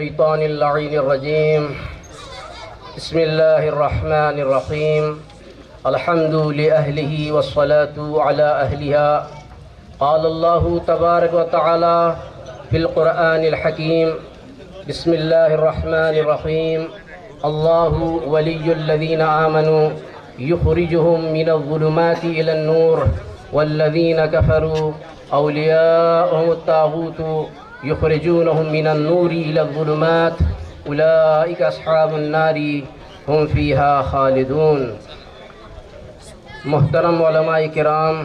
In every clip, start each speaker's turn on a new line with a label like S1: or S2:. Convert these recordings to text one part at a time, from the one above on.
S1: الشيطان اللعين الرجيم بسم الله الرحمن الرحيم الحمد لأهله والصلاة على أهلها قال الله تبارك وتعالى في القرآن الحكيم بسم الله الرحمن الرحيم الله ولي الذين آمنوا يخرجهم من الظلمات إلى النور والذين كفروا أولياءهم الطاغوت يخرجونهم من النور إلى الظلمات أولئك أصحاب النار هم فيها خالدون۔ محترم علماء کرام،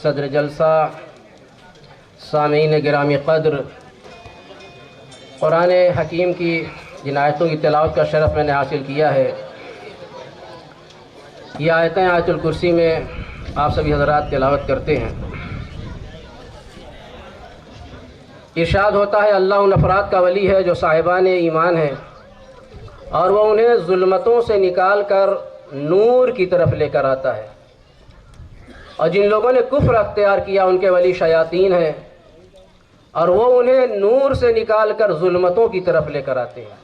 S1: صدر جلسہ، سامعین گرامی قدر، قرآن حکیم کی جن آیتوں کی تلاوت کا شرف میں نے حاصل کیا ہے، یہ آیتیں آیت الکرسی میں آپ سبھی حضرات تلاوت کرتے ہیں۔ ارشاد ہوتا ہے اللہ ان افراد کا ولی ہے جو صاحبان ایمان ہیں اور وہ انہیں ظلمتوں سے نکال کر نور کی طرف لے کر آتا ہے، اور جن لوگوں نے کفر اختیار کیا ان کے ولی شیاطین ہیں اور وہ انہیں نور سے نکال کر ظلمتوں کی طرف لے کر آتے ہیں۔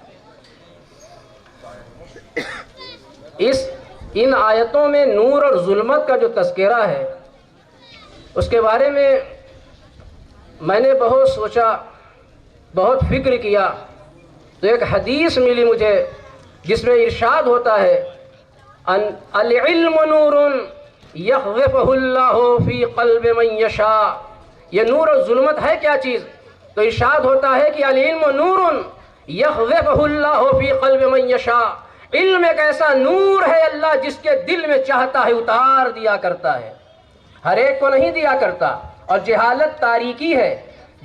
S1: ان آیتوں میں نور اور ظلمت کا جو تذکرہ ہے اس کے بارے میں نے بہت سوچا، بہت فکر کیا، تو ایک حدیث ملی مجھے جس میں ارشاد ہوتا ہے العلم نور یخذفہ اللہ فی قلب من یشاء۔ یہ نور اور ظلمت ہے کیا چیز؟ تو ارشاد ہوتا ہے کہ العلم نور یخذفہ اللہ فی قلب من یشاء۔ علم ایک ایسا نور ہے اللہ جس کے دل میں چاہتا ہے اتار دیا کرتا ہے، ہر ایک کو نہیں دیا کرتا۔ اور جہالت تاریکی ہے،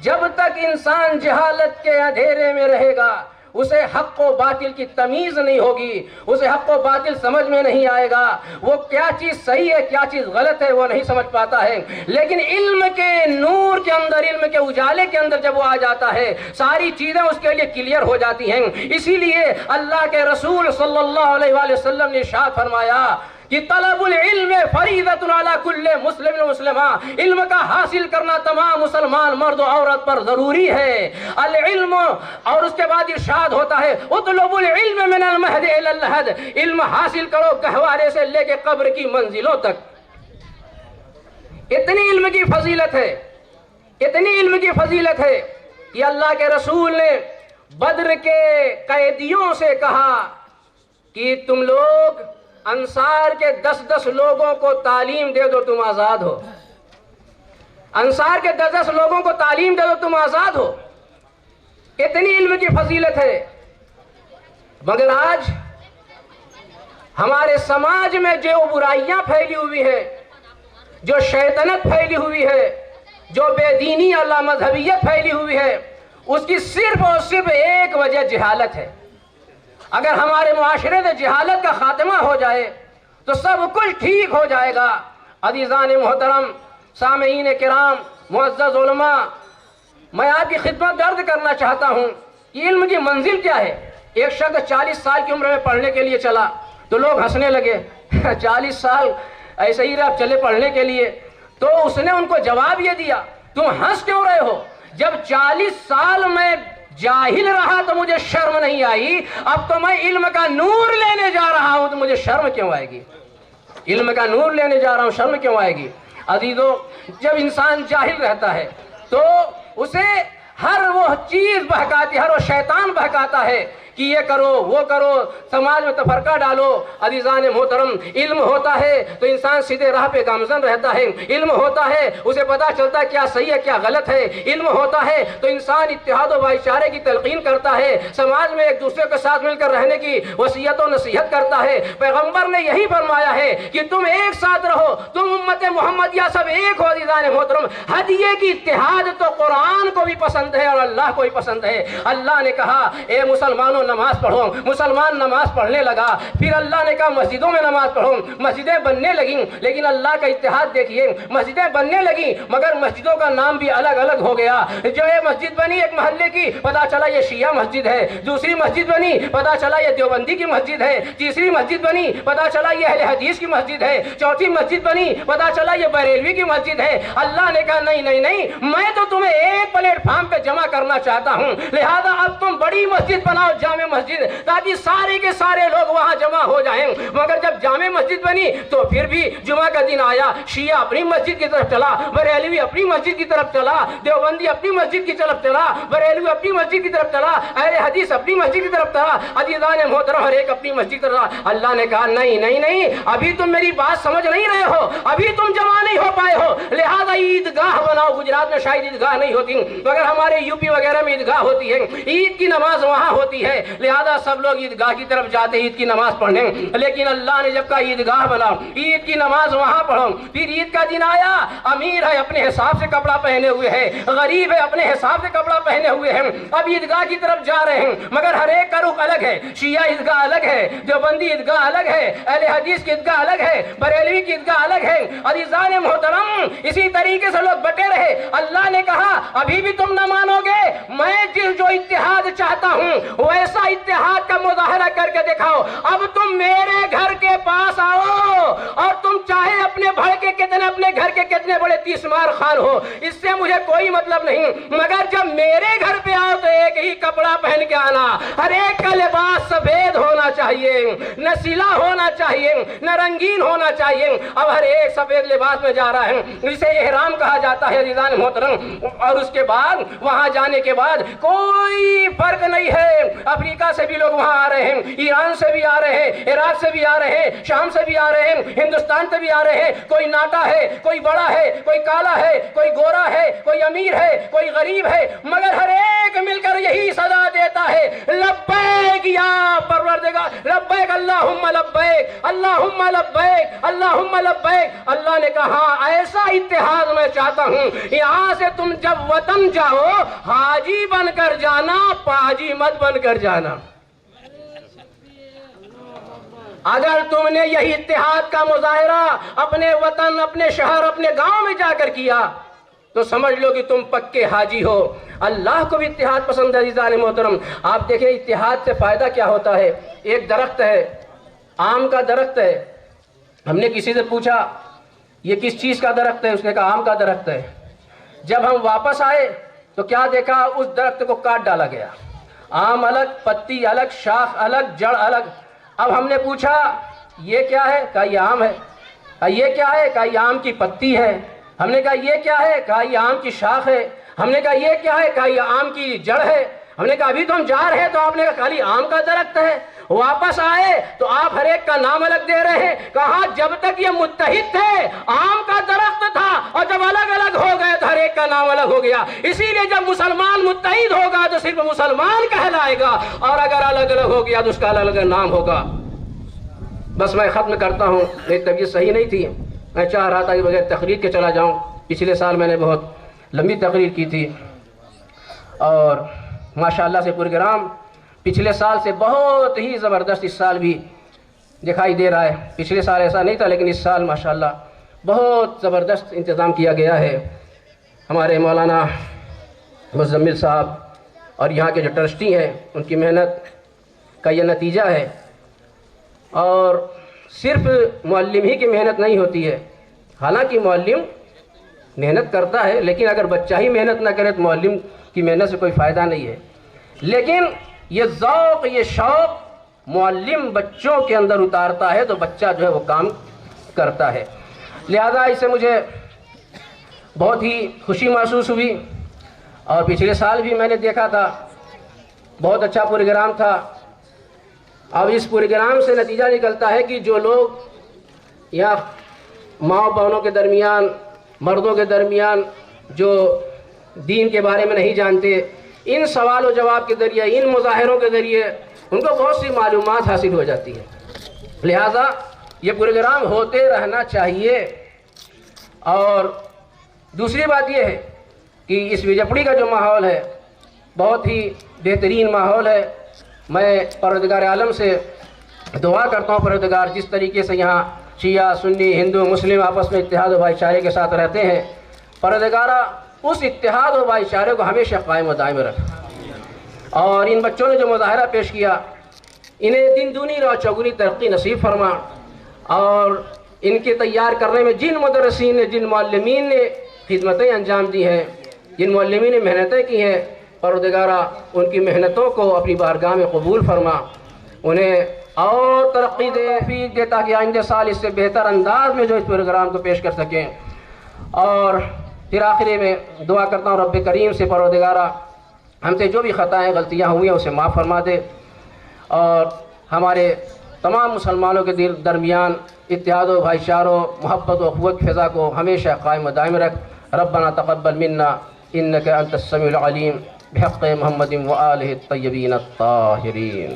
S1: جب تک انسان جہالت کے اندھیرے میں رہے گا اسے حق و باطل کی تمیز نہیں ہوگی، اسے حق و باطل سمجھ میں نہیں آئے گا، وہ کیا چیز صحیح ہے کیا چیز غلط ہے وہ نہیں سمجھ پاتا ہے۔ لیکن علم کے نور کے اندر، علم کے اجالے کے اندر جب وہ آ جاتا ہے ساری چیزیں اس کے لیے کلیئر ہو جاتی ہیں۔ اسی لیے اللہ کے رسول صلی اللہ علیہ وآلہ وسلم نے ارشاد فرمایا کہ طلب العلم فریضۃ علی کل مسلم و مسلمہ، علم کا حاصل کرنا تمام مسلمان مرد و عورت پر ضروری ہے۔ العلم، اور اس کے بعد ارشاد ہوتا ہے اطلب العلم من المہد الی اللحد، علم حاصل کرو گہوارے سے لے کے قبر کی منزلوں تک۔ اتنی علم کی فضیلت ہے، اتنی علم کی فضیلت ہے کہ اللہ کے رسول نے بدر کے قیدیوں سے کہا کہ تم لوگ انصار کے 10 لوگوں کو تعلیم دے دو تم آزاد ہو، انصار کے 10 لوگوں کو تعلیم دے دو تم آزاد ہو۔ اتنی علم کی فضیلت ہے، مگر آج ہمارے سماج میں جو برائیاں پھیلی ہوئی ہیں، جو شیطنت پھیلی ہوئی ہے، جو بے دینی اور لامذہبیت پھیلی ہوئی ہے، اس کی صرف اور صرف ایک وجہ جہالت ہے۔ اگر ہمارے معاشرے میں جہالت کا خاتمہ ہو جائے تو سب کچھ ٹھیک ہو جائے گا۔ عزیزان محترم، سامعین کرام، معزز علماء، میں آپ کی خدمت عرض کرنا چاہتا ہوں کہ علم کی منزل کیا ہے۔ ایک شخص 40 سال کی عمر میں پڑھنے کے لیے چلا تو لوگ ہنسنے لگے 40 سال ایسے ہی آپ چلے پڑھنے کے لیے؟ تو اس نے ان کو جواب یہ دیا تم ہنس کیوں رہے ہو؟ جب 40 سال میں جاہل رہا تو مجھے شرم نہیں آئی، اب تو میں علم کا نور لینے جا رہا ہوں تو مجھے شرم کیوں آئے گی؟ علم کا نور لینے جا رہا ہوں، شرم کیوں آئے گی؟ عزیزو، جب انسان جاہل رہتا ہے تو اسے ہر وہ چیز بہکاتی، ہر وہ شیطان بہکاتا ہے کہ یہ کرو وہ کرو، سماج میں تفرقہ ڈالو۔ عزیزان محترم، علم ہوتا ہے تو انسان سیدھے راہ پہ گامزن رہتا ہے، علم ہوتا ہے اسے پتا چلتا ہے کیا صحیح ہے کیا غلط ہے، علم ہوتا ہے تو انسان اتحاد و بھائی چارے کی تلقین کرتا ہے، سماج میں ایک دوسرے کے ساتھ مل کر رہنے کی وصیت و نصیحت کرتا ہے۔ پیغمبر نے یہی فرمایا ہے کہ تم ایک ساتھ رہو، تم امت محمدیہ سب ایک ہو۔ عزیزان محترم، ہدیے کی اتحاد تو قرآن کو بھی پسند ہے اور اللہ کو بھی پسند ہے۔ اللہ نے کہا اے مسلمانوں نماز پڑھو، مسلمان نماز پڑھنے لگا، پھر اللہ نے کہا مسجدوں میں نماز پڑھو، مسجدیں بننے لگیں۔ لیکن اللہ کا اتحاد دیکھیے، مسجدیں بننے لگیں مگر مسجدوں کا نام بھی الگ الگ ہو گیا۔ جو ہے مسجد بنی ایک محلے کی، پتا چلا یہ شیعہ مسجد ہے، دوسری مسجد بنی پتا چلا یہ دیوبندی کی مسجد ہے، تیسری مسجد بنی پتا چلا یہ اہل حدیث کی مسجد ہے، چوتھی مسجد بنی پتا چلا یہ بریلوی کی مسجد ہے۔ اللہ نے کہا نہیں نہیں نہیں، میں تو تمہیں ایک پلیٹ فارم پہ جمع کرنا چاہتا ہوں، لہذا اب تم بڑی बड़ी मस्जिद बनाओ, जामे मस्जिद, ताकि सारे के सारे लोग वहाँ जमा हो जाएं। मगर जब जामे मस्जिद बनी तो फिर भी जुमा का दिन आया, शिया अपनी मस्जिद की तरफ चला, बरेलवी अपनी मस्जिद की तरफ चला, देवबंदी अपनी मस्जिद की तरफ चला, बरेलवी अपनी मस्जिद की तरफ चला, अहले हदीस अपनी मस्जिद की तरफ चला, अजीज़ान मोहतरम हर एक अपनी मस्जिद की तरफ। अल्लाह ने कहा नहीं नहीं नहीं, अभी तुम मेरी बात समझ नहीं रहे हो, अभी तुम जमा नहीं हो पाए हो, लिहाजा ईदगाह बनाओ। गुजरात में शायद ईदगाह नहीं होती, मगर हमारे यूपी वगैरह में ईदगाह होती है, ईद की नमाज वहाँ होती है, लिहाजा सब लोग ईदगाह की तरफ जाते ईद की नमाज पढ़ने। लेकिन अल्लाह ने जब कहा ईदगाह बनाओ, ईद की नमाज वहाँ पढ़ो। फिर ईद का दिन आया, अमीर है अपने हिसाब से कपड़ा पहने हुए है, गरीब है अपने हिसाब से कपड़ा पहने हुए हैं, अब ईदगाह की तरफ जा रहे हैं, मगर हर एक का रुख अलग है। शिया ईदगाह अलग है, देवबंदी ईदगाह अलग है, अहले हदीस की ईदगाह अलग है, बरेलवी की ईदगाह अलग है। अज़ीज़ान मोहतरम इसी तरीके से लोग बटे रहे। अल्लाह ने कहा अभी भी तुम न मानोगे, मैं जो इत्तेहाद चाहता हूँ वैसा इत्तेहाद का मुज़ाहरा करके दिखाओ। अब तुम मेरे घर के पास आओ और तुम चाहे अपने भड़ के कितने, अपने घर के कितने बड़े तीसमार खान हो, इससे मुझे कोई मतलब नहीं, मगर जब मेरे घर पे आओ तो एक ही कपड़ा पहन के आना, हर एक का लिबास सफेद होना चाहिए, न सिला होना चाहिए, न रंगीन होना चाहिए। अब हर एक सफेद लिबास में जा रहा है, इसे एहराम कहा जाता है अज़ीज़ान मोहतरम। और उसके बाद वहां जाने के बाद कोई फर्क नहीं है, अफ्रीका से भी लोग वहां आ रहे हैं, ईरान से भी आ रहे हैं, इराक से भी आ रहे हैं, शाम से भी आ रहे हैं, हिंदुस्तान से भी आ रहे हैं। कोई नाटा है, कोई बड़ा है, कोई काला है, कोई गोरा है, कोई अमीर है, कोई गरीब है, मगर हर एक मिलकर यही सदा देता है, लब्बैक या परवरदिगार, लब्बैक अल्लाहुम्मा लब्बैक, अल्लाहुम्मा लब्बैक, अल्लाहुम्मा लब्बैक। अल्लाह ने कहा ऐसा इत्तेहाद मैं चाहता हूँ, यहाँ से तुम जब वतन जाओ हाजी बनकर जाना, पाजी मत बनकर जाना। अगर तुमने यही इत्तेहाद का मुजाहिरा अपने वतन, अपने शहर, अपने गांव में जाकर किया तो समझ लो कि तुम पक्के हाजी हो। अल्लाह को भी इत्तेहाद पसंद है अज़ीज़ान मोहतरम। आप देखें इत्तेहाद से फ़ायदा क्या होता है। एक दरख्त है, आम का दरख्त है, हमने किसी से पूछा ये किस चीज़ का दरख्त है, उसने कहा आम का दरख्त है। जब हम वापस आए तो क्या देखा, उस दरख्त को काट डाला गया, आम अलग, पत्ती अलग, शाख अलग, जड़ अलग। अब हमने पूछा ये क्या है, कहा ये आम है। कहा ये क्या है, कहा ये आम की पत्ती है। हमने कहा ये क्या है, कहा ये आम की शाख है। हमने कहा ये क्या है, कहा ये आम की जड़ है। हमने कहा अभी तो हम जा रहे हैं तो आपने कहा खाली आम का दरख्त है। वापस आए तो आप हर एक का नाम अलग दे रहे हैं। कहा जब तक ये मुत्तहिद थे आम का दरख्त था, और जब अलग अलग हो गए तो हर एक का नाम अलग हो गया। इसीलिए जब मुसलमान मुत्तहिद होगा तो सिर्फ मुसलमान कहलाएगा, और अगर अलग अलग हो गया तो उसका अलग अलग नाम होगा। बस मैं ख़त्म करता हूँ, मेरी तबीयत सही नहीं थी, मैं चाह रहा था कि बगैर तकरीर के चला जाऊँ। पिछले साल मैंने बहुत लंबी तकरीर की थी और माशाअल्लाह से प्रोग्राम पिछले साल से बहुत ही ज़बरदस्त इस साल भी दिखाई दे रहा है। पिछले साल ऐसा नहीं था, लेकिन इस साल माशाअल्लाह बहुत ज़बरदस्त इंतज़ाम किया गया है। हमारे मौलाना मुज़म्मिल साहब और यहाँ के जो ट्रस्टी हैं उनकी मेहनत का ये नतीजा है। और सिर्फ मुअल्लिम ही की मेहनत नहीं होती है, हालांकि मुअल्लिम मेहनत करता है, लेकिन अगर बच्चा ही मेहनत ना करे तो मुअल्लिम की मेहनत से कोई फ़ायदा नहीं है। लेकिन ये ज़ौक़, ये शौक़ मुअल्लिम बच्चों के अंदर उतारता है तो बच्चा जो है वो काम करता है। लिहाजा इससे मुझे बहुत ही खुशी महसूस हुई। और पिछले साल भी मैंने देखा था, बहुत अच्छा प्रोग्राम था। अब इस प्रोग्राम से नतीजा निकलता है कि जो लोग या माँ बहनों के दरमियान, मर्दों के दरमियान जो दीन के बारे में नहीं जानते, इन सवाल और जवाब के ज़रिए, इन मुज़ाहिरों के ज़रिए उनको बहुत सी मालूमात हासिल हो जाती है। लिहाजा ये प्रोग्राम होते रहना चाहिए। और दूसरी बात यह है कि इस विजयपुरी का जो माहौल है बहुत ही बेहतरीन माहौल है। मैं परवरदिगार आलम से दुआ करता हूँ, परवरदिगार जिस तरीके से यहाँ शिया, सुन्नी, हिंदू, मुस्लिम आपस में इत्तेहाद और भाईचारे के साथ रहते हैं, परवरदिगारा उस इत्तेहाद और भाईचारे को हमेशा कायम और दायम रख। और इन बच्चों ने जो मुज़ाहिरा पेश किया, इन्हें दिन दूनी और चौगुनी तरक्की नसीब फरमा। और इनके तैयार करने में जिन मुदर्रिसीन ने, जिन मुअल्लिमीन ने खिदमतें अंजाम दी हैं, जिन मुअल्लिमीन ने मेहनतें की हैं, پروردگارہ ان کی محنتوں کو اپنی بارگاہ میں قبول فرما، انہیں اور ترقی دے، توفیق دے، تاکہ آئندہ سال اس سے بہتر انداز میں جو اس پروگرام کو پیش کر سکیں۔ اور پھر آخری میں دعا کرتا ہوں رب کریم سے، پروردگارہ ہم سے جو بھی خطائیں غلطیاں ہوئی ہیں اسے معاف فرما دے، اور ہمارے تمام مسلمانوں کے درمیان اتحاد و بھائی چاروں، محبت و اخوت فضا کو ہمیشہ قائم و دائم رکھ۔ ربنا تقبل منا انک انت السمیع العلیم، بحق محمد و آلہ الطیبین الطاہرین۔